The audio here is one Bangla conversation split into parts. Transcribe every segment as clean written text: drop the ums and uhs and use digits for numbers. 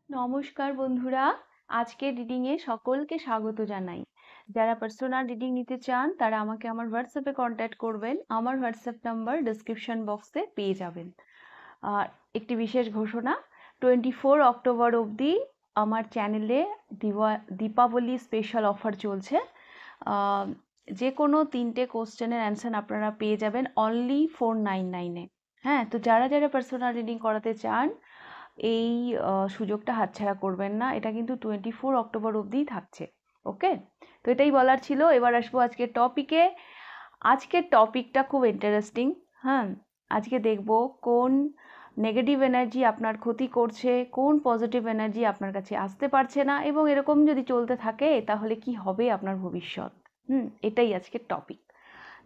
নমস্কার বন্ধুরা, আজকের রিডিংয়ে সকলকে স্বাগত জানাই। যারা পার্সোনাল রিডিং নিতে চান তারা আমাকে আমার হোয়াটসঅ্যাপে কন্ট্যাক্ট করবেন। আমার হোয়াটসঅ্যাপ নাম্বার ডেসক্রিপশন বক্সে পেয়ে যাবেন। আর একটি বিশেষ ঘোষণা, 24 অক্টোবর অবধি আমার চ্যানেলে দীপাবলি স্পেশাল অফার চলছে। যে কোনো 3টে কোশ্চেনের অ্যান্সার আপনারা পেয়ে যাবেন অনলি 499-এ। হ্যাঁ, তো যারা যারা পার্সোনাল রিডিং করাতে চান এই সুযোগটা হাতছাড়া করবেন না। এটা কিন্তু 24 অক্টোবর অবধিই থাকছে। ওকে, তো এটাই বলার ছিল। এবার আসবো আজকের টপিকে। আজকের টপিকটা খুব ইন্টারেস্টিং। হ্যাঁ, আজকে দেখব কোন নেগেটিভ এনার্জি আপনার ক্ষতি করছে, কোন পজিটিভ এনার্জি আপনার কাছে আসতে পারছে না, এবং এরকম যদি চলতে থাকে তাহলে কি হবে আপনার ভবিষ্যৎ। এটাই আজকের টপিক।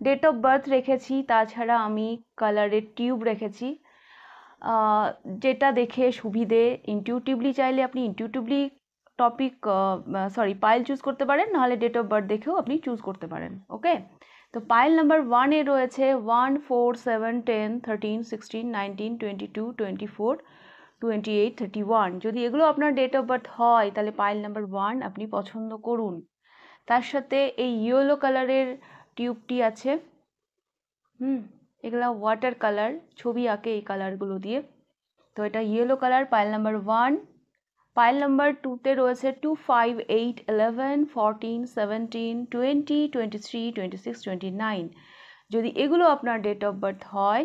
ডেট অফ বার্থ রেখেছি, তাছাড়া আমি কালারের টিউব রেখেছি, যেটা দেখে সুবিধে। ইনটিউটিভলি চাইলে আপনি ইনটিউটিভলি টপিক পাইল চুজ করতে পারেন, নাহলে ডেট অফ বার্থ দেখেও আপনি চুজ করতে পারেন। ওকে, তো পাইল নাম্বার 1-এ রয়েছে 1, 4, 7, 10, 13, 16, 19, 22, 24, 28, 31। যদি এগুলো আপনার ডেট অফ বার্থ হয় তাহলে পাইল নাম্বার 1 আপনি পছন্দ করুন। তার সাথে এই ইয়েলো কালারের টিউবটি আছে। এগুলা ওয়াটার কালার, ছবি আঁকে এই কালারগুলো দিয়ে। তো এটা yellow colour, pile number 1। Pile number 2-তে রয়েছে 2, 5, 8, 11, 14, 17, 20, 23, 26, 29। যদি এগুলো আপনার ডেট অফ বার্থ হয়,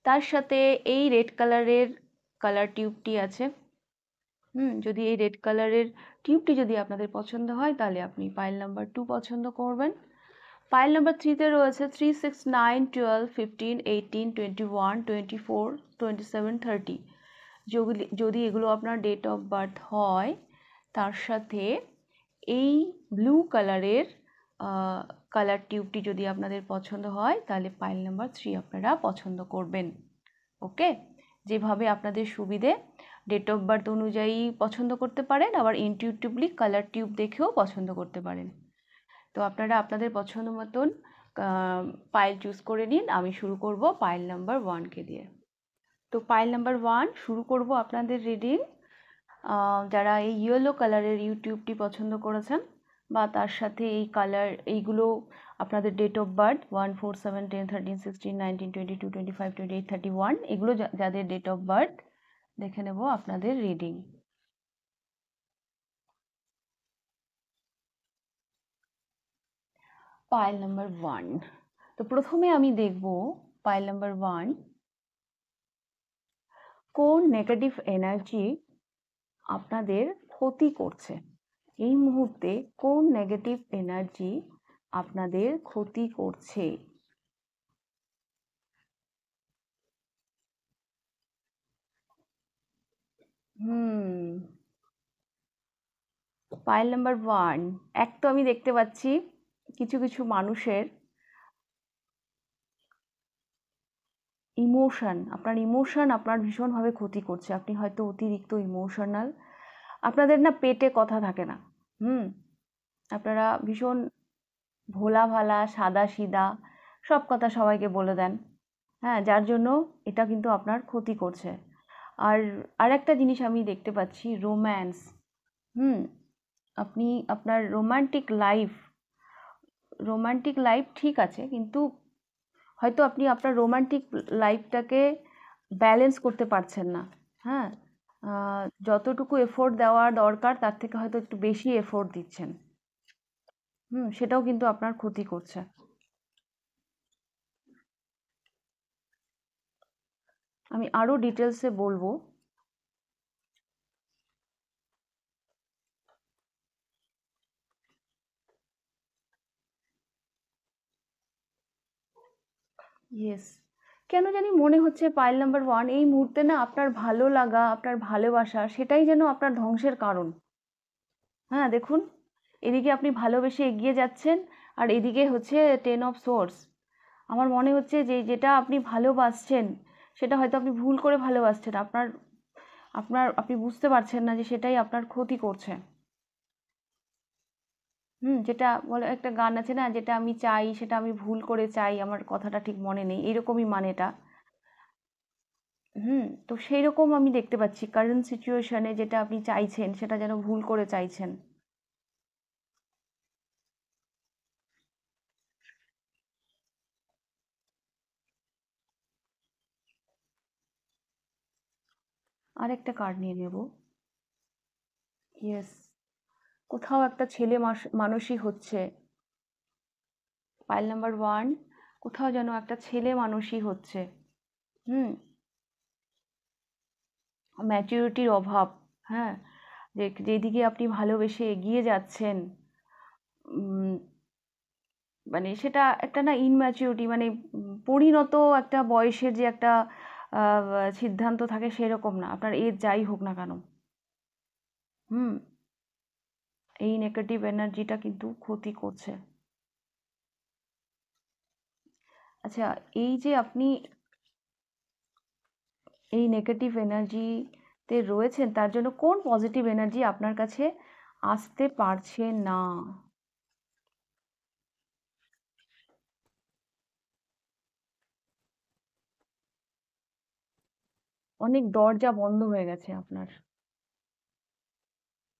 তার সাথে এই রেড কালারের কালার টিউবটি আছে। যদি এই রেড কালারের টিউবটি যদি আপনাদের পছন্দ হয় তাহলে আপনি পাইল নাম্বার 2 পছন্দ করবেন। পাইল নাম্বার 3-তে রয়েছে 3, 6, 9, 12, 15, 18, 21, 24, 27, 30। যদি এগুলো আপনার ডেট অফ বার্থ হয়, তার সাথে এই ব্লু কালারের কালার টিউবটি যদি আপনাদের পছন্দ হয় তাহলে পাইল নাম্বার 3 আপনারা পছন্দ করবেন। ওকে, যেভাবে আপনাদের সুবিধে ডেট অফ বার্থ অনুযায়ী পছন্দ করতে পারেন, আবার ইনটিউটিভলি কালার টিউব দেখেও পছন্দ করতে পারেন। তো আপনারা আপনাদের পছন্দ মতন পাইল চুজ করে নিন। আমি শুরু করব পাইল নাম্বার 1-কে দিয়ে। তো পাইল নাম্বার 1 শুরু করব আপনাদের রিডিং। যারা এই ইয়েলো কালারের ইউটিউবটি পছন্দ করেছেন, বা তার সাথে এই কালার, এইগুলো আপনাদের ডেট অফ বার্থ 1, 4, 7, 10, 13, 16, 19, 22, 25, 28, 31, এগুলো যাদের ডেট অফ বার্থ, দেখে নেব আপনাদের রিডিং। Pile number 1। তো প্রথমে আমি দেখব পাইল নাম্বার 1 কোন নেগেটিভ এনার্জি আপনাদের ক্ষতি করছে। এই মুহূর্তে কোন নেগেটিভ এনার্জি আপনাদের ক্ষতি করছে। পাইল নাম্বার 1, এক তো আমি দেখতে পাচ্ছি কিছু কিছু মানুষের ইমোশন আপনার ভীষণভাবে ক্ষতি করছে। আপনি হয়তো অতিরিক্ত ইমোশনাল, আপনাদের না পেটে কথা থাকে না। আপনারা ভীষণ ভোলা ভালা, সাদা সিধা, সব কথা সবাইকে বলে দেন। হ্যাঁ, যার জন্য এটা কিন্তু আপনার ক্ষতি করছে। আর আরেকটা জিনিস আমি দেখতে পাচ্ছি, রোম্যান্স। আপনি আপনার রোমান্টিক লাইফ ঠিক আছে, কিন্তু হয়তো আপনি আপনার রোমান্টিক লাইফটাকে ব্যালেন্স করতে পারছেন না। হ্যাঁ, যতটুকু এফোর্ট দেওয়া দরকার তার থেকে হয়তো একটু বেশি এফোর্ট দিচ্ছেন। সেটাও কিন্তু আপনার ক্ষতি করছে। আমি আরো ডিটেলসে বলবো। ইয়েস, কেন জানি মনে হচ্ছে পাইল নাম্বার 1 এই মুহূর্তে না আপনার ভালো লাগা, আপনার ভালোবাসা, সেটাই যেন আপনার ধ্বংসের কারণ। হ্যাঁ, দেখুন, এদিকে আপনি ভালোবেসে এগিয়ে যাচ্ছেন, আর এদিকে হচ্ছে 10 অফ সোর্স। আমার মনে হচ্ছে যে যেটা আপনি ভালোবাসছেন সেটা হয়তো আপনি ভুল করে ভালোবাসছেন। আপনার আপনার আপনি বুঝতে পারছেন না যে সেটাই আপনার ক্ষতি করছে। যেটা বলে একটা গান আছে না, যেটা আমি চাই সেটা আমি ভুল করে চাই, আমার কথাটা ঠিক মনে নেই, এরকমই মানেটা। তো সেই রকম আমি দেখতে পাচ্ছি কারেন্ট সিচুয়েশনে যেটা আপনি চাইছেন সেটা যেন ভুল করে চাইছেন। আরেকটা কার্ড নিয়ে নেব। ইয়েস, কোথাও একটা ছেলে মানুষই হচ্ছে। পাইল নাম্বার 1, কোথাও যেন একটা ছেলে মানুষই হচ্ছে। হুম ম্যাচুরিটির অভাব। হ্যাঁ, যেদিকে আপনি ভালোবেসে এগিয়ে যাচ্ছেন, উম, মানে সেটা একটা না ইনম্যাচুরিটি, মানে পরিণত একটা বয়সের যে একটা সিদ্ধান্ত থাকে সেরকম না, আপনার এজ যাই হোক না কেন। হুম এই নেগেটিভ এনার্জিটা কিন্তু ক্ষতি করছে। আচ্ছা, এই যে আপনি এই নেগেটিভ এনার্জিতে রয়েছেন, তার জন্য কোন পজিটিভ এনার্জি আপনার কাছে আসতে পারছে না? অনেক দরজা বন্ধ হয়ে গেছে আপনার।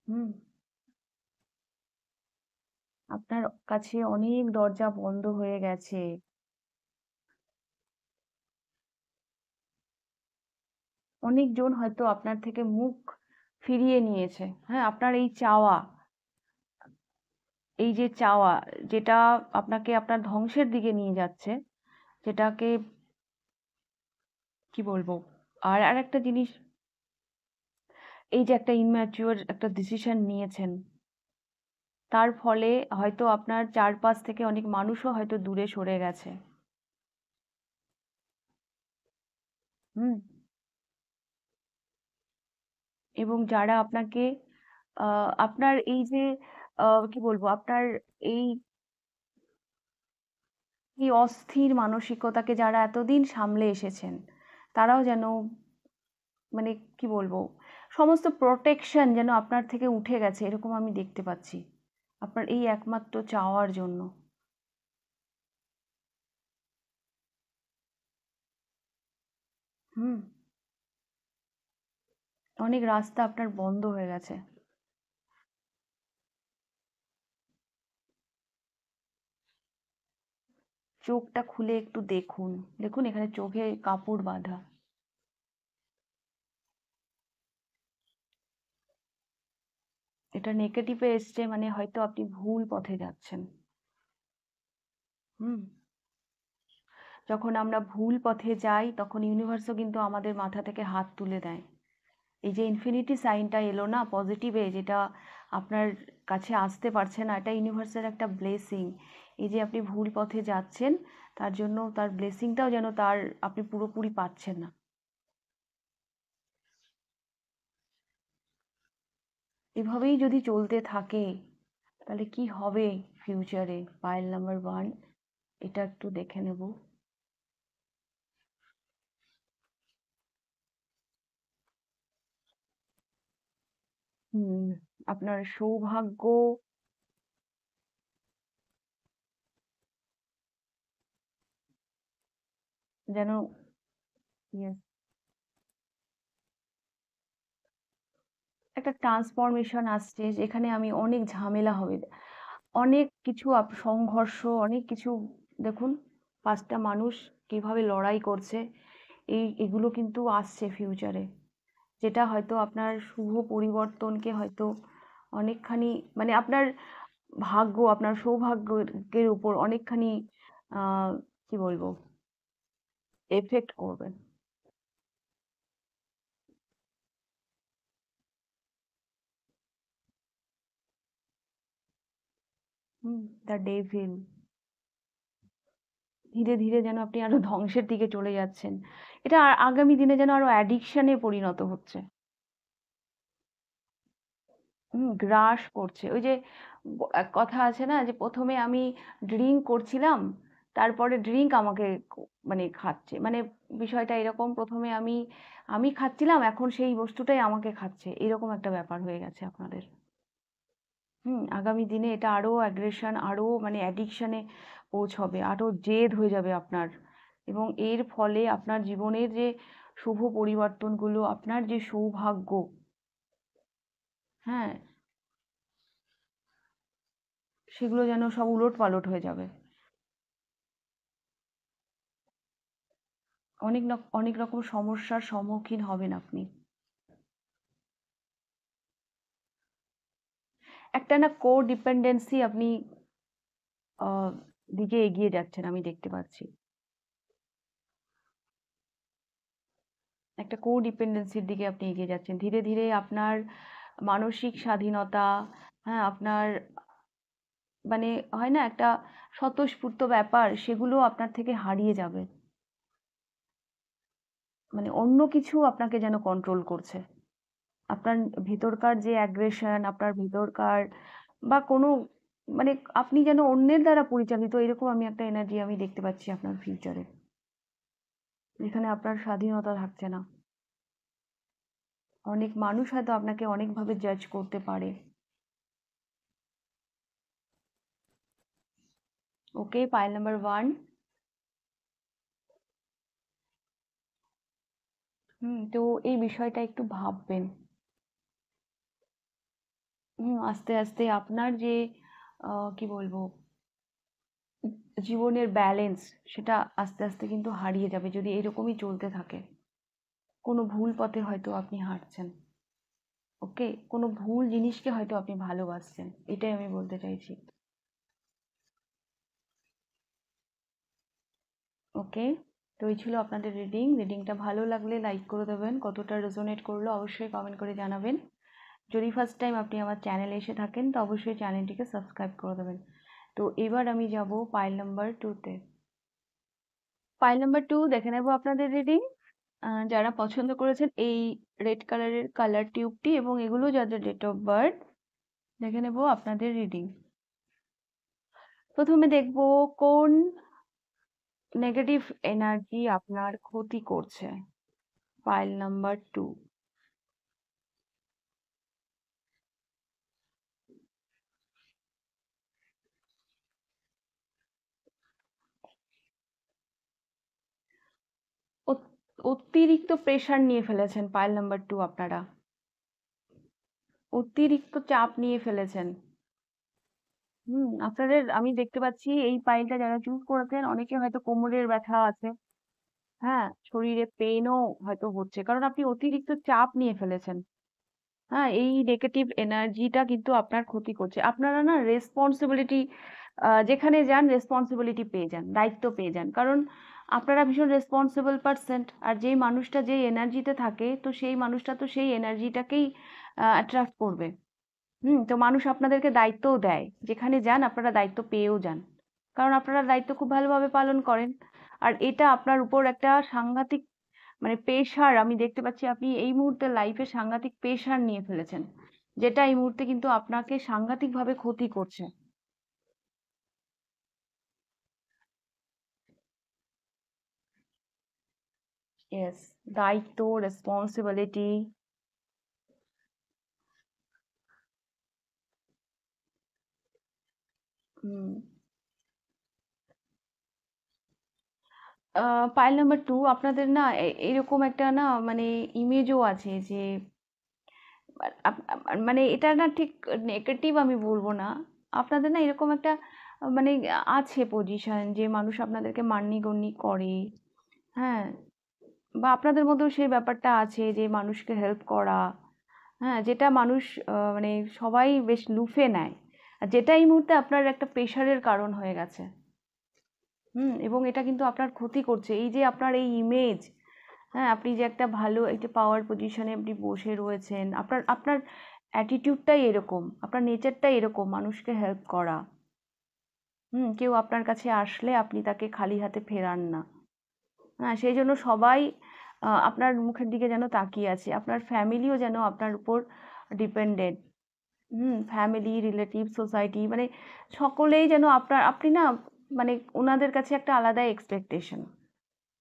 হুম আপনার কাছে অনেক দরজা বন্ধ হয়ে গেছে। অনেকজন হয়তো আপনার থেকে মুখ ফিরিয়ে নিয়েছে। হ্যাঁ, আপনার এই চাওয়া, এই যে চাওয়া, যেটা আপনাকে আপনার ধ্বংসের দিকে নিয়ে যাচ্ছে, যেটাকে কি বলবো। আর আরেকটা জিনিস, এই যে একটা ইম্যাচিওর একটা ডিসিশন নিয়েছেন, তার ফলে হয়তো আপনার চারপাশ থেকে অনেক মানুষও হয়তো দূরে সরে গেছে। হুম এবং যারা আপনাকে আপনার এই যে কি বলবো, আপনার এই এই অস্থির মানসিকতাকে যারা এতদিন সামলে এসেছেন, তারাও যেন, মানে কি বলবো, সমস্ত প্রোটেকশন যেন আপনার থেকে উঠে গেছে এরকম আমি দেখতে পাচ্ছি, আপনার এই একমাত্র চাওয়ার জন্য। হুম অনেক রাস্তা আপনার বন্ধ হয়ে গেছে। চোখটা খুলে একটু দেখুন, দেখুন এখানে চোখে কাপড় বাঁধা। এটা নেগেটিভে এসছে, মানে হয়তো আপনি ভুল পথে যাচ্ছেন। হুম যখন আমরা ভুল পথে যাই তখন ইউনিভার্সও কিন্তু আমাদের মাথা থেকে হাত তুলে দেয়। এই যে ইনফিনিটি সাইনটা এলো না পজিটিভে, যেটা আপনার কাছে আসতে পারছে না, এটা ইউনিভার্সের একটা ব্লেসিং। এই যে আপনি ভুল পথে যাচ্ছেন, তার জন্য তার ব্লেসিংটাও যেন তার আপনি পুরোপুরি পাচ্ছেন না। এভাবেই যদি চলতে থাকে তাহলে কি হবে ফিউচারে? পাইল নাম্বার 1, এটা একটু দেখে নেব। হুম আপনার সৌভাগ্য যেন, yes, একটা ট্রান্সফরমেশন আসছে যেখানে আমি অনেক ঝামেলা হবে, অনেক কিছু সংঘর্ষ, অনেক কিছু। দেখুন 5টা মানুষ কিভাবে লড়াই করছে, এগুলো কিন্তু আসছে ফিউচারে, যেটা হয়তো আপনার শুভ পরিবর্তনকে হয়তো অনেকখানি, মানে আপনার ভাগ্য, আপনার সৌভাগ্যের উপর অনেকখানি কি বলবো, এফেক্ট করবে। দ্য ডেভিল, ধীরে ধীরে যেন আপনি আরো ধ্বংসের দিকে চলে যাচ্ছেন। এটা আগামী দিনে যেন আরো অ্যাডিকশনে পরিণত হচ্ছে। গ্রাস করছে। ওই যে এক কথা আছে না, যে প্রথমে আমি ড্রিঙ্ক করছিলাম, তারপরে ড্রিঙ্ক আমাকে মানে খাচ্ছে, মানে বিষয়টা এরকম, প্রথমে আমি আমি খাচ্ছিলাম, এখন সেই বস্তুটাই আমাকে খাচ্ছে, এরকম একটা ব্যাপার হয়ে গেছে আপনাদের। আগামী দিনে এটা আরো অ্যাগ্রেশন, আরো মানে অ্যাডিকশনে পৌঁছবে, আরো জেদ হয়ে যাবে আপনার, এবং এর ফলে আপনার জীবনের যে শুভ পরিবর্তনগুলো, আপনার যে সৌভাগ্য, হ্যাঁ, সেগুলো যেন সব উলটপালট হয়ে যাবে। অনেক রকম সমস্যার সম্মুখীন হবেন আপনি। একটা না কোডিপেন্ডেন্সি আপনি দিকে এগিয়ে যাচ্ছেন, আমি দেখতে পাচ্ছি। একটা কোডিপেন্ডেন্সির দিকে আপনি এগিয়ে যাচ্ছেন। ধীরে ধীরে আপনার মানসিক স্বাধীনতা, হ্যাঁ, আপনার মানে হয় না একটা স্বতঃস্ফূর্ত ব্যাপার, সেগুলো আপনার থেকে হারিয়ে যাবে। মানে অন্য কিছু আপনাকে যেন কন্ট্রোল করছে। আপনার ভিতরকার যে অ্যাগ্রেশন, আপনার ভিতরকার বা কোনো মানে আপনি যেন অন্যের দ্বারা পরিচালিত, এরকম আমি একটা এনার্জি আমি দেখতে পাচ্ছি আপনার ফিউচারে, যেখানে আপনার স্বাধীনতা থাকছে না। অনেক মানুষ হয়তো আপনাকে অনেকভাবে জাজ করতে পারে। ওকে, পাইল নাম্বার 1। তো এই বিষয়টা একটু ভাববেন। আস্তে আস্তে আপনার যে কি বলবো, জীবনের ব্যালেন্স, সেটা আস্তে আস্তে কিন্তু হারিয়ে যাবে যদি এরকমই চলতে থাকে। কোনো ভুল পথে হয়তো আপনি হাঁটছেন। ওকে, কোনো ভুল জিনিসকে হয়তো আপনি ভালোবাসছেন, এটাই আমি বলতে চাইছি। ওকে, তো এই ছিল আপনাদের রিডিংটা ভালো লাগলে লাইক করে দেবেন, কতটা রেজোনেট করলো অবশ্যই কমেন্ট করে জানাবেন। যদি ফার্স্ট টাইম আপনি আমার চ্যানেলে এসে থাকেন তো অবশ্যই চ্যানেলটিকে সাবস্ক্রাইব করে দেবেন। তো এবার আমি যাব পাইল নাম্বার 2-তে। পাইল নাম্বার 2 দেখে নেব আপনাদের রিডিং। যারা পছন্দ করেছেন এই রেড কালারের কালার টিউবটি এবং এগুলো যাদের ডেট অফ বার্থ, দেখে নেব আপনাদের রিডিং। প্রথমে দেখব কোন নেগেটিভ এনার্জি আপনার ক্ষতি করছে। Pile number 2। অতিরিক্ত প্রেশার নিয়ে ফেলেছেন পাইল নাম্বার 2 আপনারা। অতিরিক্ত চাপ নিয়ে ফেলেছেন। আপনাদের আমি দেখতে পাচ্ছি এই পাইলটা যারা চুজ করেছেন অনেকে হয়তো কোমরের ব্যথা আছে, হ্যাঁ, শরীরে পেনও হয়তো হচ্ছে, কারণ আপনি অতিরিক্ত চাপ নিয়ে ফেলেছেন। হ্যাঁ, এই নেগেটিভ এনার্জিটা কিন্তু আপনার ক্ষতি করছে। আপনারা না রেসপন্সিবিলিটি, যেখানে যান রেসপন্সিবিলিটি পেয়ে যান, দায়িত্ব পেয়ে যান, কারণ আপনারা ভীষণ রেসপন্সিবল পার্সন। আর যেই মানুষটা যেই এনার্জিতে থাকে তো সেই মানুষটা তো সেই এনার্জিটাকেই অ্যাট্রাক্ট করবে। তো মানুষ আপনাদেরকে দায়িত্বও দেয়, যেখানে যান আপনারা দায়িত্ব পেয়েও যান, কারণ আপনারা দায়িত্ব খুব ভালোভাবে পালন করেন। আর এটা আপনার উপর একটা সাংঘাতিক মানে প্রেশার আমি দেখতে পাচ্ছি, আপনি এই মুহূর্তে লাইফে সাংঘাতিক প্রেশার নিয়ে ফেলেছেন, যেটা এই মুহূর্তে কিন্তু আপনাকে সাংঘাতিক ভাবে ক্ষতি করছে। ইয়েস, দায়িত্ব, রেসপন্সিবিলিটি। হুম পাইল নাম্বার 2 আপনাদের না এরকম একটা না মানে ইমেজও আছে যে মানে এটা না ঠিক নেগেটিভ আমি বলবো না, আপনাদের না এরকম একটা মানে আছে পজিশন যে মানুষ আপনাদেরকে মান্যিগণ্যি করে, হ্যাঁ, বা আপনাদের মধ্যেও সেই ব্যাপারটা আছে যে মানুষকে হেল্প করা, হ্যাঁ, যেটা মানুষ মানে সবাই বেশ লুফে নেয়, আর যেটা এই মুহূর্তে আপনার একটা প্রেশারের কারণ হয়ে গেছে। এবং এটা কিন্তু আপনার ক্ষতি করছে, এই যে আপনার এই ইমেজ, হ্যাঁ, আপনি যে একটা ভালো একটা পাওয়ার পজিশনে আপনি বসে রয়েছেন, আপনার আপনার অ্যাটিটিউডটাই এরকম, আপনার নেচারটাই এরকম মানুষকে হেল্প করা। কেউ আপনার কাছে আসলে আপনি তাকে খালি হাতে ফেরান না। হ্যাঁ, সেই জন্য সবাই আপনার মুখের দিকে যেন তাকিয়ে আছে, আপনার ফ্যামিলিও যেন আপনার উপর ডিপেন্ডেন্ট। ফ্যামিলি, রিলেটিভ, সোসাইটি, মানে সকলেই যেন আপনি না মানে ওনাদের কাছে একটা আলাদা এক্সপেকটেশন,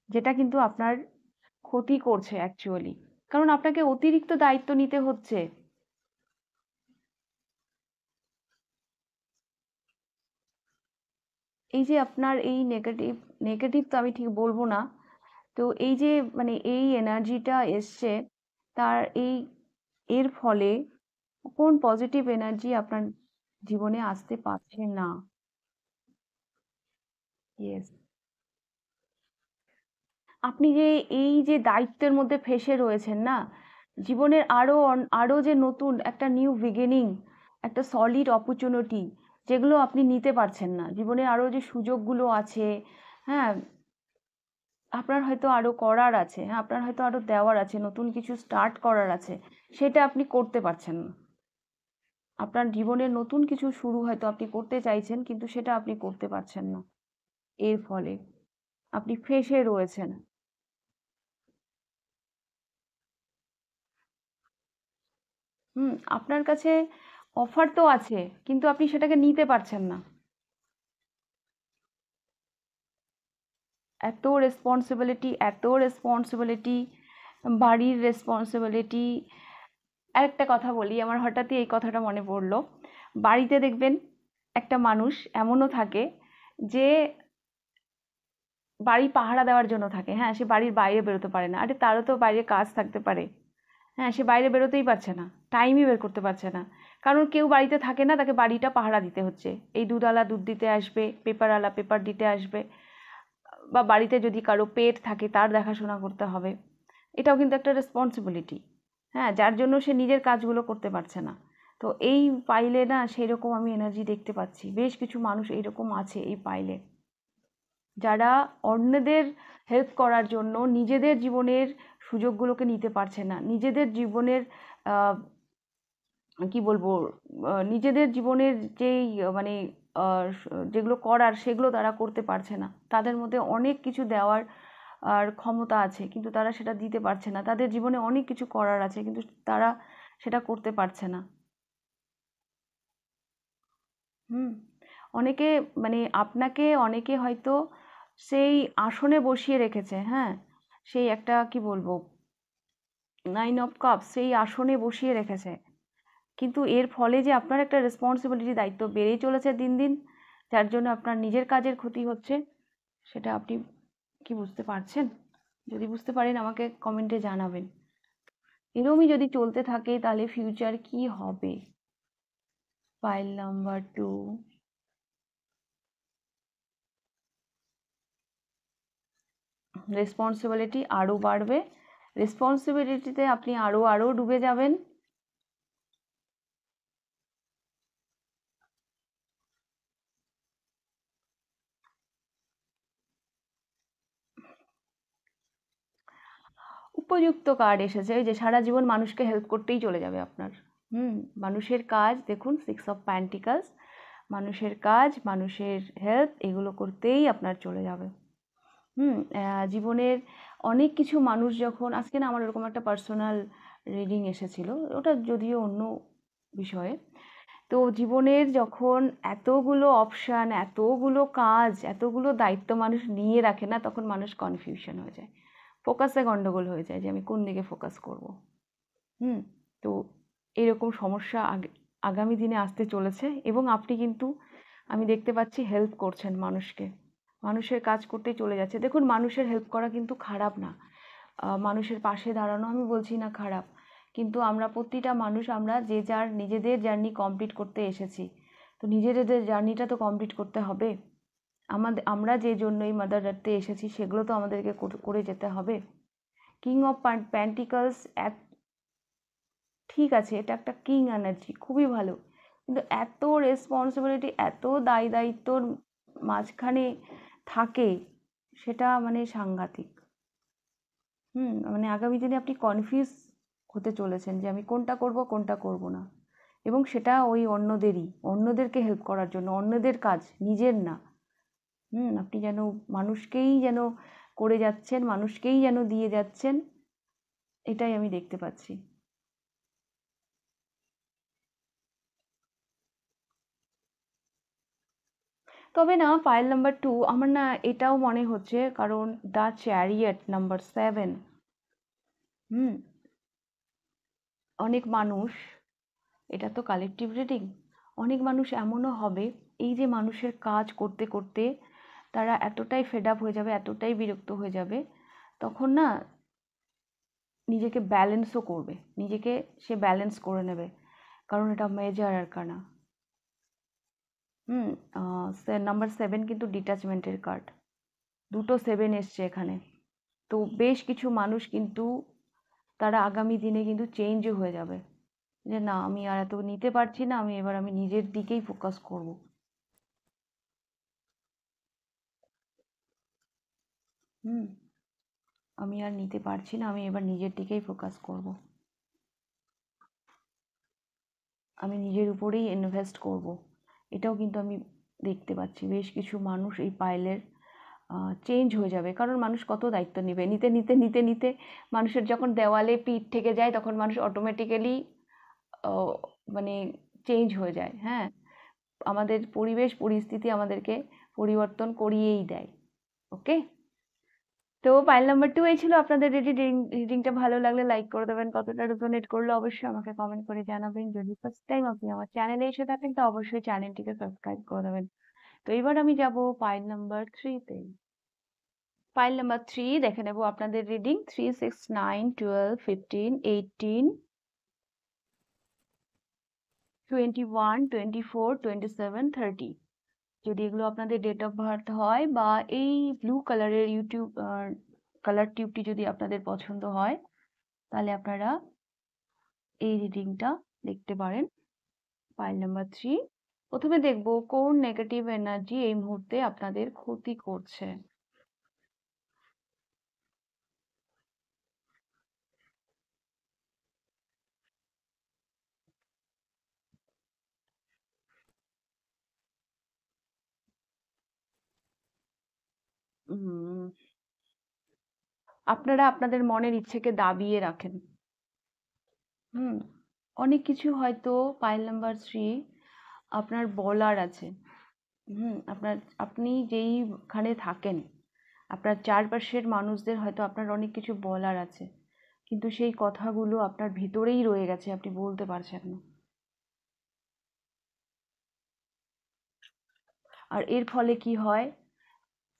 যেটা কিন্তু আপনার ক্ষতি করছে অ্যাকচুয়ালি, কারণ আপনাকে অতিরিক্ত দায়িত্ব নিতে হচ্ছে। এই যে আপনার এই নেগেটিভ, নেগেটিভ তো আমি ঠিক বলবো না, তো এই যে মানে এই এনার্জিটা এসছে, তার এর ফলে কোন পজিটিভ এনার্জি আপনার জীবনে আসতে পারছে না? ইয়েস। আপনি যে এই যে দায়িত্বের মধ্যে ফেঁসে রয়েছেন না, জীবনের আরো যে নতুন একটা নিউ বিগিনিং, একটা সলিড অপরচুনিটি, যেগুলো আপনি নিতে পারছেন না, জীবনে আরো যে সুযোগগুলো আছে, হ্যাঁ, আপনার হয়তো আরো করার আছে, হ্যাঁ, আপনার হয়তো আরো দেওয়ার আছে, নতুন কিছু স্টার্ট করার আছে, সেটা আপনি করতে পারছেন না। আপনার জীবনের নতুন কিছু শুরু হয়তো আপনি করতে চাইছেন, কিন্তু সেটা আপনি করতে পারছেন না। এর ফলে আপনি ফেঁসে রয়েছেন। আপনার কাছে অফার তো আছে, কিন্তু আপনি সেটাকে নিতে পারছেন না। এত রেসপন্সিবিলিটি, বাড়ির রেসপন্সিবিলিটি। আরেকটা কথা বলি, আমার হঠাৎই এই কথাটা মনে পড়লো। বাড়িতে দেখবেন একটা মানুষ এমনও থাকে যে বাড়ি পাহারা দেওয়ার জন্য থাকে, হ্যাঁ, সে বাড়ির বাইরে বেরোতে পারে না। আরে তারও তো বাইরে কাজ থাকতে পারে, হ্যাঁ, সে বাইরে বেরোতেই পারছে না, টাইমই বের করতে পারছে না, কারণ কেউ বাড়িতে থাকে না, তাকে বাড়িটা পাহারা দিতে হচ্ছে। এই দুধওয়ালা দুধ দিতে আসবে, পেপারওয়ালা পেপার দিতে আসবে, বা বাড়িতে যদি কারো পেট থাকে তার দেখাশোনা করতে হবে। এটাও কিন্তু একটা রেসপন্সিবিলিটি, হ্যাঁ, যার জন্য সে নিজের কাজগুলো করতে পারছে না। তো এই পাইলে না সেই রকম আমি এনার্জি দেখতে পাচ্ছি, বেশ কিছু মানুষ এইরকম আছে এই পাইলে, যারা অন্যদের হেল্প করার জন্য নিজেদের জীবনের সুযোগগুলোকে নিতে পারছে না, নিজেদের জীবনের আহ, কি বলবো, নিজেদের জীবনের যেই মানে যেগুলো করার সেগুলো তারা করতে পারছে না। তাদের মধ্যে অনেক কিছু দেওয়ার আর ক্ষমতা আছে, কিন্তু তারা সেটা দিতে পারছে না। তাদের জীবনে অনেক কিছু করার আছে, কিন্তু তারা সেটা করতে পারছে না। হুম। অনেকে মানে আপনাকে অনেকে হয়তো সেই আসনে বসিয়ে রেখেছে, হ্যাঁ, সেই একটা কি বলবো, 9 অফ কাপস সেই আসনে বসিয়ে রেখেছে, কিন্তু এর ফলে যে আপনার একটা রেসপন্সিবিলিটি, দায়িত্ব বেড়েই চলেছে দিন দিন, যার জন্য আপনার নিজের কাজের ক্ষতি হচ্ছে। সেটা আপনি কি বুঝতে পারছেন? যদি বুঝতে পারেন আমাকে কমেন্টে জানাবেন। এরকমই যদি চলতে থাকে তাহলে ফিউচার কি হবে? File number 2। রেসপন্সিবিলিটি আরও বাড়বে, রেসপন্সিবিলিটিতে আপনি আরও আরও ডুবে যাবেন। উপযুক্ত কার্ড এসেছে, এই যে সারা জীবন মানুষকে হেল্প করতেই চলে যাবে আপনার। মানুষের কাজ দেখুন, 6 অফ প্যান্টিকলস, মানুষের কাজ, মানুষের হেল্প, এগুলো করতেই আপনার চলে যাবে। জীবনের অনেক কিছু মানুষ যখন, আজকে না আমার এরকম একটা পার্সোনাল রিডিং এসেছিল, ওটা যদিও অন্য বিষয়ে। তো জীবনের যখন এতগুলো অপশান, এতগুলো কাজ, এতগুলো দায়িত্ব মানুষ নিয়ে রাখে না, তখন মানুষ কনফিউশন হয়ে যায়, ফোকাসে গন্ডগোল হয়ে যায়, যে আমি কোন দিকে ফোকাস করব। হুম তো এরকম সমস্যা আগামী দিনে আসতে চলেছে, এবং আপনি কিন্তু আমি দেখতে পাচ্ছি হেল্প করছেন মানুষকে, মানুষের কাজ করতেই চলে যাচ্ছে। দেখুন, মানুষের হেল্প করা কিন্তু খারাপ না, মানুষের পাশে দাঁড়ানো আমি বলছি না খারাপ, কিন্তু আমরা প্রতিটা মানুষ, আমরা যে যার নিজেদের জার্নি কমপ্লিট করতে এসেছি, তো নিজেদের জার্নিটা তো কমপ্লিট করতে হবে। আমরা যে জন্য এই মাদার আর্থে এসেছি সেগুলো তো আমাদেরকে করে যেতে হবে। কিং অফ প্যান্টিকলস, ঠিক আছে, এটা একটা কিং এনার্জি, খুবই ভালো, কিন্তু এত রেসপন্সিবিলিটি, এত দায় দায়িত্বর মাঝখানে থাকে, সেটা মানে সাংঘাতিক। মানে আগামী দিনে আপনি কনফিউজ হতে চলেছেন যে আমি কোনটা করব কোনটা করব না, এবং সেটা ওই অন্যদেরকে হেল্প করার জন্য, অন্যদের কাজ, নিজের না। আপনি যেন মানুষকেই যেন করে যাচ্ছেন, মানুষকেই যেন দিয়ে যাচ্ছেন, এটাই আমি দেখতে পাচ্ছি। তবে না, ফাইল নাম্বার 2 আমার না এটাও মনে হচ্ছে, কারণ দ্য চ্যারিয়ট নাম্বার 7, হুম অনেক মানুষ, এটা তো কালেকটিভ রিডিং, অনেক মানুষ এমনও হবে, এই যে মানুষের কাজ করতে করতে তারা এতটাই ফেড আপ হয়ে যাবে, এতটাই বিরক্ত হয়ে যাবে, তখন না নিজেকে ব্যালেন্সও করবে, নিজেকে সে ব্যালেন্স করে নেবে, কারণ এটা মেজর আরকানা। হুম। নাম্বার 7 কিন্তু ডিট্যাচমেন্টের কার্ড, দুটো 7 এসছে এখানে। তো বেশ কিছু মানুষ কিন্তু তারা আগামী দিনে কিন্তু চেঞ্জও হয়ে যাবে, যে না আমি আর এত নিতে পারছি না, আমি নিজের দিকেই ফোকাস করব। হুম। আমি আর নিতে পারছি না, আমি এবার নিজের দিকেই ফোকাস করব, আমি নিজের উপরেই ইনভেস্ট করব। এটাও কিন্তু আমি দেখতে পাচ্ছি বেশ কিছু মানুষ এই পাইলের চেঞ্জ হয়ে যাবে, কারণ মানুষ কত দায়িত্ব নেবে, নিতে নিতে নিতে নিতে মানুষের যখন দেওয়ালে পিঠ থেকে যায় তখন মানুষ অটোমেটিক্যালি মানে চেঞ্জ হয়ে যায়। হ্যাঁ, আমাদের পরিবেশ পরিস্থিতি আমাদেরকে পরিবর্তন করিয়েই দেয়। ওকে, তো পাইল নাম্বার 2 এই ছিল আপনাদের রিডিংটা ভালো লাগলে লাইক করে দেবেন, কতটা রেজোনেট করলো অবশ্যই আমাকে কমেন্ট করে জানাবেন। যদি ফার্স্ট টাইম আপনি আমার চ্যানেলে এসে থাকেন তো অবশ্যই চ্যানেলটিকে সাবস্ক্রাইব করে দেবেন। তো এবার আমি যাব পাইল নাম্বার 3 তে। পাইল নাম্বার 3 দেখে নেব আপনাদের রিডিং 3, 6, 9, 12, 15, 18, 21, 24, 27, 30। যদি এগুলো আপনাদের ডেট অফ বার্থ হয় বা এই ব্লু কালারের ইউটিউব কালার টিউবটি যদি আপনাদের পছন্দ হয়, তাহলে আপনারা এই রিডিংটা দেখতে পারেন। পাইল নাম্বার 3, প্রথমে দেখব কোন নেগেটিভ এনার্জি এই মুহূর্তে আপনাদের ক্ষতি করছে। আপনারা আপনাদের মনের ইচ্ছেকে দাবিয়ে রাখেন। হুম, অনেক কিছু হয়তো পাইল নাম্বার 3 আপনার বলার আছে। আপনি যেইখানে থাকেন, আপনার চারপাশের মানুষদের হয়তো আপনার অনেক কিছু বলার আছে, কিন্তু সেই কথাগুলো আপনার ভিতরেই রয়ে গেছে, আপনি বলতে পারছেন না। আর এর ফলে কি হয়,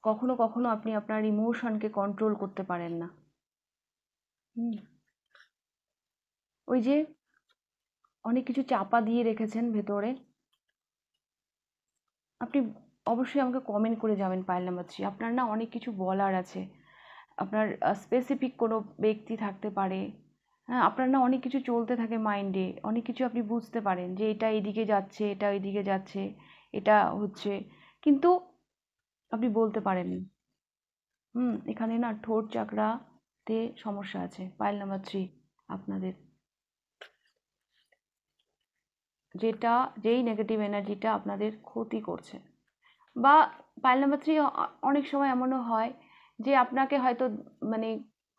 কখনো কখনো আপনি আপনার ইমোশনকে কন্ট্রোল করতে পারেন না। হুম, ওই যে অনেক কিছু চাপা দিয়ে রেখেছেন ভেতরে। আপনি অবশ্যই আমাকে কমেন্ট করে যাবেন পাইল নাম্বার 3, আপনার না অনেক কিছু বলার আছে। আপনার স্পেসিফিক কোনো ব্যক্তি থাকতে পারে। হ্যাঁ, আপনার না অনেক কিছু চলতে থাকে মাইন্ডে, অনেক কিছু আপনি বুঝতে পারেন যে এটা এদিকে যাচ্ছে, এটা ওইদিকে যাচ্ছে, এটা হচ্ছে, কিন্তু আপনি বলতে পারেন না। এখানে না ঠোঁট চাকরাতে সমস্যা আছে পাইল নাম্বার 3 আপনাদের, যেই নেগেটিভ এনার্জিটা আপনাদের ক্ষতি করছে। বা পাইল নাম্বার 3 অনেক সময় এমনও হয় যে আপনাকে হয়তো মানে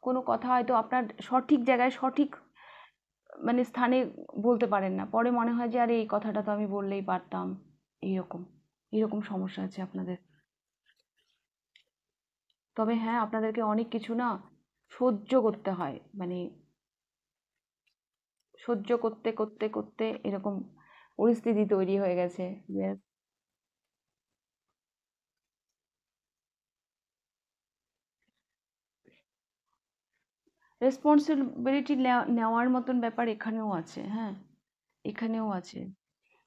কোনো কথা হয়তো আপনার সঠিক জায়গায় সঠিক মানে স্থানে বলতে পারেন না, পরে মনে হয় যে আরে এই কথাটা তো আমি বললেই পারতাম। এইরকম এরকম সমস্যা আছে আপনাদের। তবে হ্যাঁ, আপনাদেরকে অনেক কিছু না সহ্য করতে হয়, মানে সহ্য করতে করতে করতে এরকম পরিস্থিতি তৈরি হয়ে গেছে। Yes, রেসপন্সিবিলিটি নেওয়ার মতন ব্যাপার এখানেও আছে। হ্যাঁ, এখানেও আছে।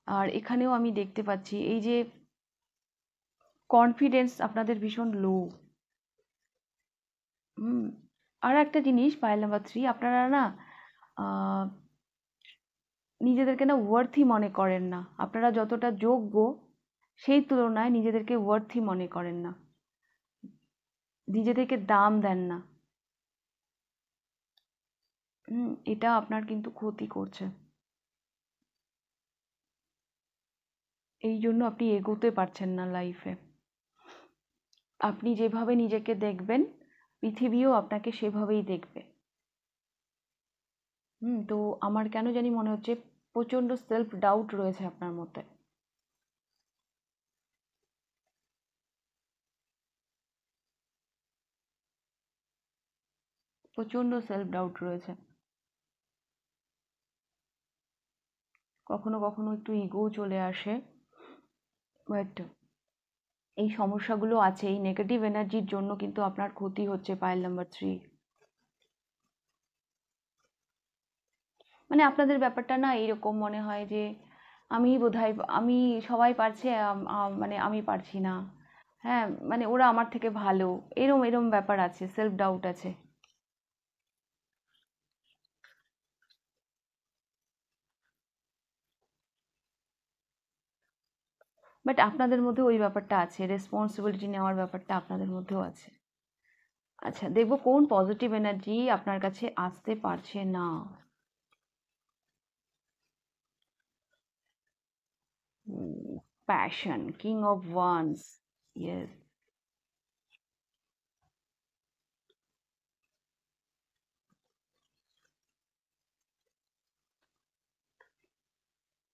আর এখানেও আমি দেখতে পাচ্ছি এই যে কনফিডেন্স আপনাদের ভীষণ লো। হুম, আর একটা জিনিস পাইল নাম্বার 3 আপনারা না আহ, নিজেদেরকে না ওয়ার্থি মনে করেন না, আপনারা যতটা যোগ্য সেই তুলনায় নিজেদেরকে ওয়ার্থি মনে করেন না, নিজেদেরকে দাম দেন না। এটা আপনার কিন্তু ক্ষতি করছে, এই জন্য আপনি এগোতে পারছেন না লাইফে। আপনি যেভাবে নিজেকে দেখবেন পৃথিবীও আপনাকে সেভাবেই দেখবে। তো আমার কেন জানি মনে হচ্ছে প্রচন্ড সেলফ ডাউট রয়েছে আপনার মধ্যে। প্রচন্ড সেলফ ডাউট রয়েছে, কখনো কখনো একটু ইগোও চলে আসে, বাট এই সমস্যাগুলো আছে, এই নেগেটিভ এনার্জির জন্য কিন্তু আপনার ক্ষতি হচ্ছে পাইল নাম্বার 3। মানে আপনাদের ব্যাপারটা না এরকম মনে হয় যে আমি বোধহয়, আমি সবাই পারছে, মানে আমি পারছি না। হ্যাঁ, মানে ওরা আমার থেকে ভালো, এরম এরম ব্যাপার আছে, সেলফ ডাউট আছে। বাট আপনাদের মধ্যে ওই ব্যাপারটা আছে, রেসপন্সিবিলিটি নেওয়ার ব্যাপারটা আপনাদের মধ্যেও আছে। আচ্ছা, দেখবো কোন পজিটিভ এনার্জি আপনার কাছে আসতে পারছে না। Passion, king of wands. Yes.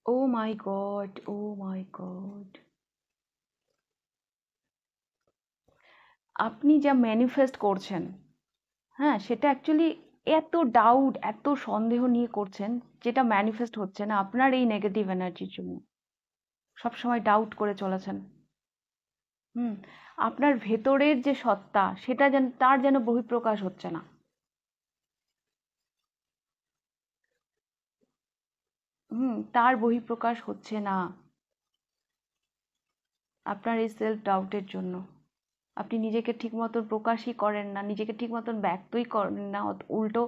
Oh my god, oh my god. আপনি যা ম্যানিফেস্ট করছেন, হ্যাঁ, সেটা অ্যাকচুয়ালি এত ডাউট, এত সন্দেহ নিয়ে করছেন, যেটা ম্যানিফেস্ট হচ্ছে না আপনার এই নেগেটিভ এনার্জির জন্য। সবসময় ডাউট করে চলেছেন। হুম। আপনার ভেতরের যে সত্তা, সেটা যেন, তার যেন বহিঃপ্রকাশ হচ্ছে না। তার বহিঃপ্রকাশ হচ্ছে না আপনার এই সেলফ ডাউটের জন্য। আপনি নিজেকে ঠিক মতন প্রকাশই করেন না, নিজেকে ঠিক মতন ব্যক্তই করেন না, উল্টো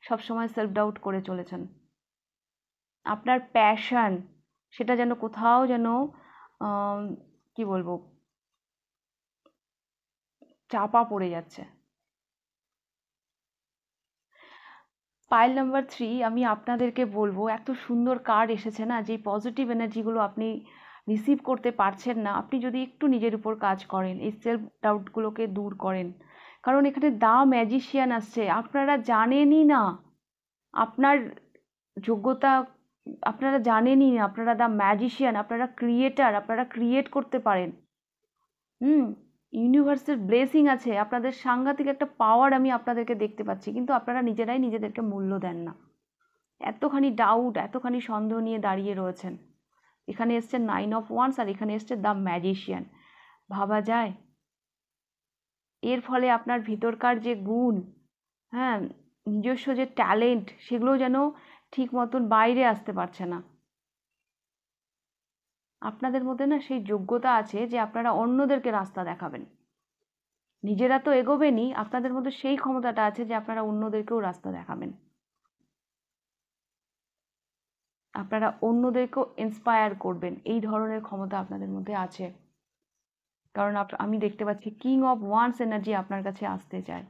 সবসময় সেলফ ডাউট করে চলেছেন। আপনার প্যাশন, সেটা যেন কোথাও যেন আম, কি বলবো, চাপা পড়ে যাচ্ছে। পাইল নাম্বার 3, আমি আপনাদেরকে বলবো, এত সুন্দর কার্ড এসেছে না, যে পজিটিভ এনার্জিগুলো আপনি রিসিভ করতে পারছেন না, আপনি যদি একটু নিজের উপর কাজ করেন, এই সেলফ ডাউটগুলোকে দূর করেন। কারণ এখানে দা ম্যাজিশিয়ান আসছে, আপনারা জানেনই না আপনার যোগ্যতা, আপনারা জানেনই না আপনারা দা ম্যাজিশিয়ান, আপনারা ক্রিয়েটার, আপনারা ক্রিয়েট করতে পারেন। হুম। ইউনিভার্সের ব্লেসিং আছে, আপনাদের সাংঘাতিক একটা পাওয়ার আমি আপনাদেরকে দেখতে পাচ্ছি, কিন্তু আপনারা নিজেরাই নিজেদেরকে মূল্য দেন না। এতখানি ডাউট, এতখানি সন্দেহ নিয়ে দাঁড়িয়ে রয়েছেন। এখানে এসছে 9 অফ ওয়ান্স, আর এখানে এসছে দ্য ম্যাজিশিয়ান। ভাবা যায়? এর ফলে আপনার ভিতরকার যে গুণ, হ্যাঁ, নিজস্ব যে ট্যালেন্ট, সেগুলো যেন ঠিক মতন বাইরে আসতে পারছে না। আপনাদের মধ্যে না সেই যোগ্যতা আছে যে আপনারা অন্যদেরকে রাস্তা দেখাবেন। নিজেরা তো এগোবেনই, আপনাদের মধ্যে সেই ক্ষমতাটা আছে যে আপনারা অন্যদেরকেও রাস্তা দেখাবেন। আপনারা অন্যদেরকেও ইন্সপায়ার করবেন, এই ধরনের ক্ষমতা আপনাদের মধ্যে আছে। কারণ আমি দেখতে পাচ্ছি কিং অফ ওয়ান্স এনার্জি আপনার কাছে আসতে চায়,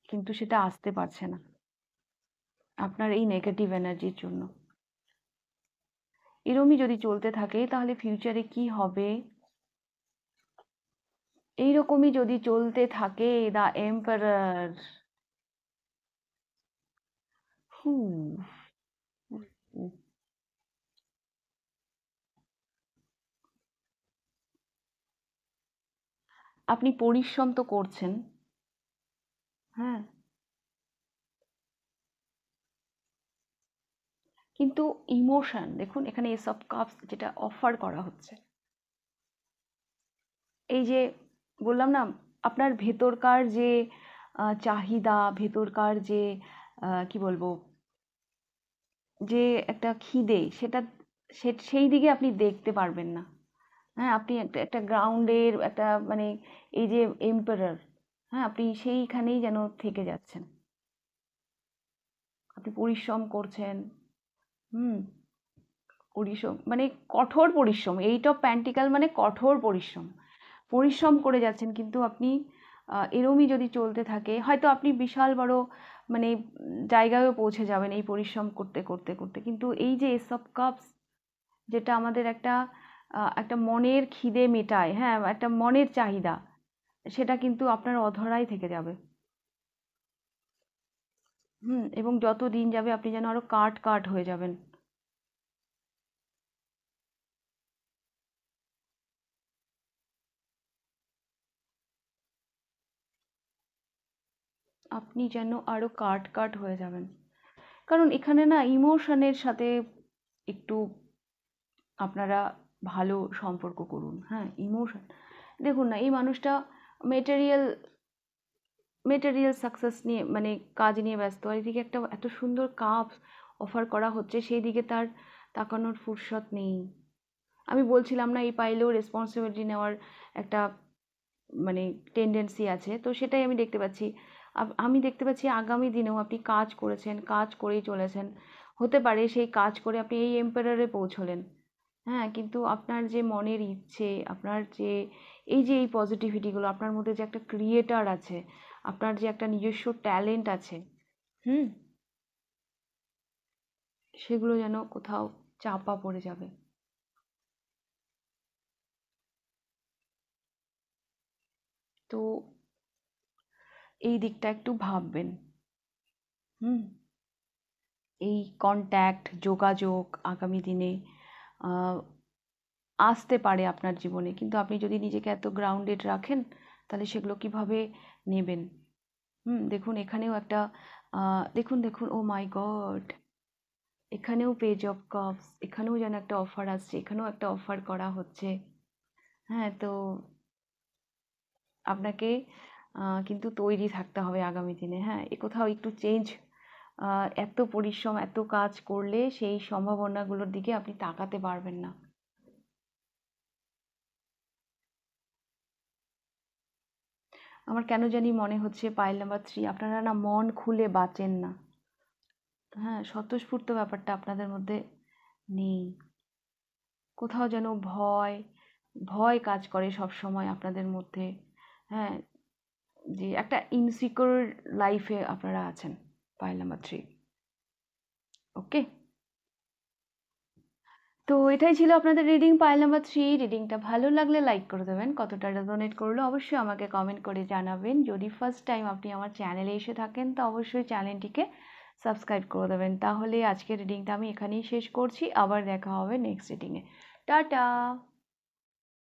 কিন্তু সেটা আসতে পারছে না আপনার এই নেগেটিভ এনার্জির জন্য। এরমই যদি চলতে থাকে তাহলে ফিউচারে কি হবে? এইরকমই যদি চলতে থাকে, দ্য এম্পারার। আপনি পরিশ্রম তো করছেন, হ্যাঁ, কিন্তু ইমোশন দেখুন, এখানে এস অফ কাপস যেটা অফার করা হচ্ছে, এই যে বললাম না, আপনার ভেতরকার যে চাহিদা, ভেতরকার যে কি বলবো, যে একটা খিদে, সেটা সেই দিকে আপনি দেখতে পারবেন না। হ্যাঁ, আপনি একটা একটা গ্রাউন্ডের একটা মানে, এই যে এম্পারার, হ্যাঁ, আপনি সেইখানেই যেন থেকে যাচ্ছেন। আপনি পরিশ্রম করছেন, হুম, পরিশ্রম মানে কঠোর পরিশ্রম, এইট অফ প্যান্টিকাল মানে কঠোর পরিশ্রম। পরিশ্রম করে যাচ্ছেন, কিন্তু আপনি এরমই যদি চলতে থাকে, হয়তো আপনি বিশাল বড় মানে জায়গায়ও পৌঁছে যাবেন এই পরিশ্রম করতে করতে করতে, কিন্তু এই যে এস অফ কাপস, যেটা আমাদের একটা একটা মনের খিদে মেটায়, হ্যাঁ, একটা মনের চাহিদা, সেটা কিন্তু আপনার অধরাই থেকে যাবে। এবং যত দিন যাবে আপনি যেন আরো কাট কাট হয়ে যাবেন। আপনি যেন আরো কাট কাট হয়ে যাবেন। কারণ এখানে না ইমোশনের সাথে একটু আপনারা ভালো সম্পর্ক করুন। হ্যাঁ, ইমোশন দেখুন না, এই মানুষটা মেটেরিয়াল মেটেরিয়াল সাকসেস নিয়ে মানে কাজ নিয়ে ব্যস্ত, আর এদিকে একটা এত সুন্দর কাপ অফার করা হচ্ছে, সেই দিকে তার তাকানোর ফুরসত নেই। আমি বলছিলাম না, এই পাইলেও রেসপন্সিবিলিটি নেওয়ার একটা মানে টেন্ডেন্সি আছে, তো সেটাই আমি দেখতে পাচ্ছি। আমি দেখতে পাচ্ছি আগামী দিনেও আপনি কাজ করেছেন, কাজ করেই চলেছেন। হতে পারে সেই কাজ করে আপনি এই এম্পায়ারে পৌঁছলেন, হ্যাঁ, কিন্তু আপনার যে মনের ইচ্ছে, আপনার যে এই পজিটিভিটিগুলো, আপনার মধ্যে যে একটা ক্রিয়েটার আছে, আপনার যে একটা নিজস্ব ট্যালেন্ট আছে, হুম, সেগুলো যেন কোথাও চাপা পড়ে যাবে। তো এই দিকটা একটু ভাববেন। হুম, এই কন্ট্যাক্ট, যোগাযোগ আগামী দিনে আহ, আসতে পারে আপনার জীবনে, কিন্তু আপনি যদি নিজেকে এত গ্রাউন্ডেড রাখেন, তাহলে সেগুলো কিভাবে নেবেন? দেখুন এখানেও একটা দেখুন দেখুন, ও মাই গড, এখানেও পেজ অফ কাপস, এখানেও যেন একটা অফার আসছে, এখানেও একটা অফার করা হচ্ছে। হ্যাঁ, তো আপনাকে কিন্তু তৈরি থাকতে হবে আগামী দিনে। হ্যাঁ, এ কোথাও একটু চেঞ্জ, এত পরিশ্রম, এত কাজ করলে সেই সম্ভাবনাগুলোর দিকে আপনি তাকাতে পারবেন না। আমার কেন জানি মনে হচ্ছে পাইল নাম্বার 3 আপনারা না মন খুলে বাঁচেন না। হ্যাঁ, স্বতঃস্ফূর্ত ব্যাপারটা আপনাদের মধ্যে নেই। কোথাও যেন ভয়, ভয় কাজ করে সবসময় আপনাদের মধ্যে। হ্যাঁ, যে একটা ইনসিকিউর লাইফে আপনারা আছেন। Pile number 3। ওকে? তো এটাই ছিল আপনাদের রিডিং পাইল নাম্বার 3। রিডিংটা ভালো লাগলে লাইক করে দেবেন। কতটা রেজোনেট করলো অবশ্যই আমাকে কমেন্ট করে জানাবেন। যদি ফার্স্ট টাইম আপনি আমার চ্যানেলে এসে থাকেন, তো অবশ্যই চ্যানেলটিকে সাবস্ক্রাইব করে দেবেন। তাহলে আজকের রিডিংটা আমি এখানেই শেষ করছি। আবার দেখা হবে নেক্সট রিডিংয়ে। টাটা।